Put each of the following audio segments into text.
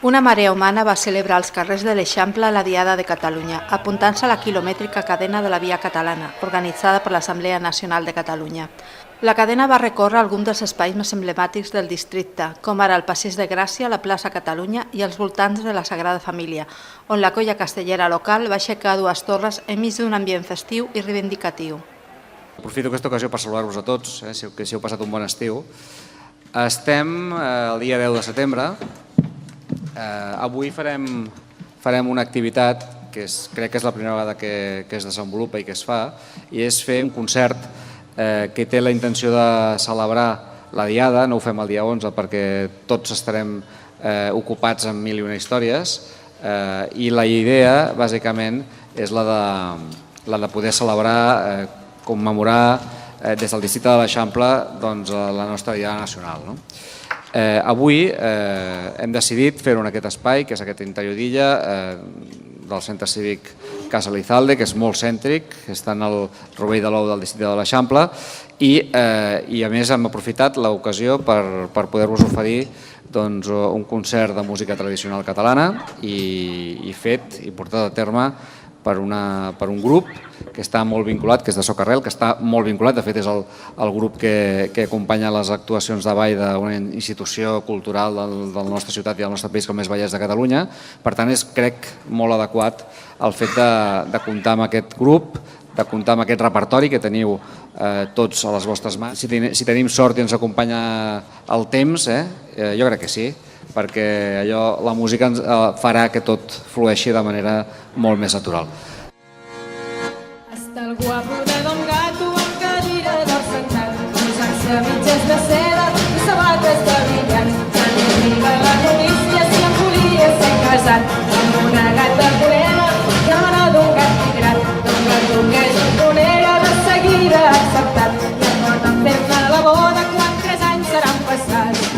Una marea humana va celebrar als carrers de l'Eixample la Diada de Catalunya, apuntant-se a la quilomètrica cadena de la Via Catalana, organitzada per l'Assemblea Nacional de Catalunya. La cadena va recórrer alguns dels espais més emblemàtics del districte, com ara el Passeig de Gràcia, la plaça Catalunya i els voltants de la Sagrada Família, on la colla castellera local va aixecar dues torres enmig d'un ambient festiu i reivindicatiu. Aprofito aquesta ocasió per saludar-vos a tots, si heu passat un bon estiu. Estem el dia 10 de setembre. Avui farem una activitat que crec que és la primera vegada que es desenvolupa i que es fa, i és fer un concert que té la intenció de celebrar la Diada. No ho fem el dia 11 perquè tots estarem ocupats amb mil i una històries, i la idea bàsicament és la de poder celebrar, commemorar des del districte de l'Eixample la nostra Diada Nacional. Avui hem decidit fer-ho en aquest espai, que és aquest interior d'illa del centre cívic Casa Elizalde, que és molt cèntric, que està en el rovell de l'ou del districte de l'Eixample, i a més hem aprofitat l'ocasió per poder-vos oferir un concert de música tradicional catalana i fet i portat a terme per un grup que està molt vinculat, que és de Socarrel, que està molt vinculat, de fet és el grup que acompanya les actuacions de ball d'una institució cultural de la nostra ciutat i del nostre país com és Ballets de Catalunya. Per tant, és, crec, molt adequat el fet de comptar amb aquest grup, de comptar amb aquest repertori que teniu tots a les vostres mans. Si tenim sort i ens acompanya el temps, jo crec que sí, perquè la música farà que tot flueixi de manera molt més natural. Està el guapo de Don Gato amb cadira del sentat, posant-se mitges de seda i sabates de brillant. Ja li arriba la notícia si em volia ser casat amb una gata morena, germana d'un gat migrat. Don Gato, que és un conera, de seguida acceptat, i em porten fer-ne la boda quan 3 anys seran passats.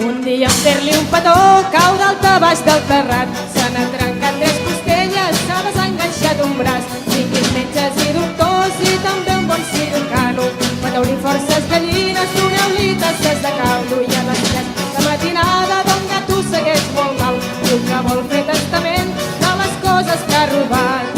Un dia en fer-li un petó cau d'alta baix del terrat, se n'ha trencat 3 costelles, s'ha desenganxat un braç. Tinguis metges i doctors i també un bon cirurgiano, mateu-li forces gallines, doneu-li tasses de caldo, i a les 3 de matinada Don Gato segueix molt mal, diu que vol fer testament de les coses que ha robat.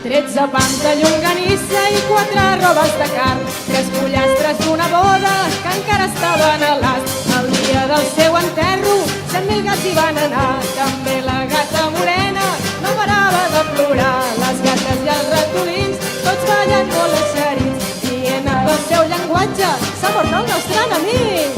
13 pams de llonganissa i 4 robes de carn, 3 pollastres d'una boda que encara estaven a l'ast. El dia del seu enterro 100.000 gats hi van anar, també la gata morena no parava de plorar. Les gates i els ratolins tots ballen molt eixerits, dient en el seu llenguatge s'ha mort el nostre enemic.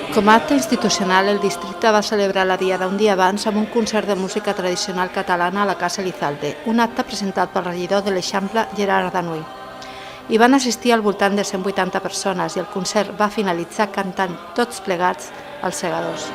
Com a acte institucional, el districte va celebrar la Diada un dia abans amb un concert de música tradicional catalana a la Casa Elizalde, un acte presentat pel regidor de l'Eixample, Gerard Ardanuy. Hi van assistir al voltant de 180 persones i el concert va finalitzar cantant tots plegats els segadors.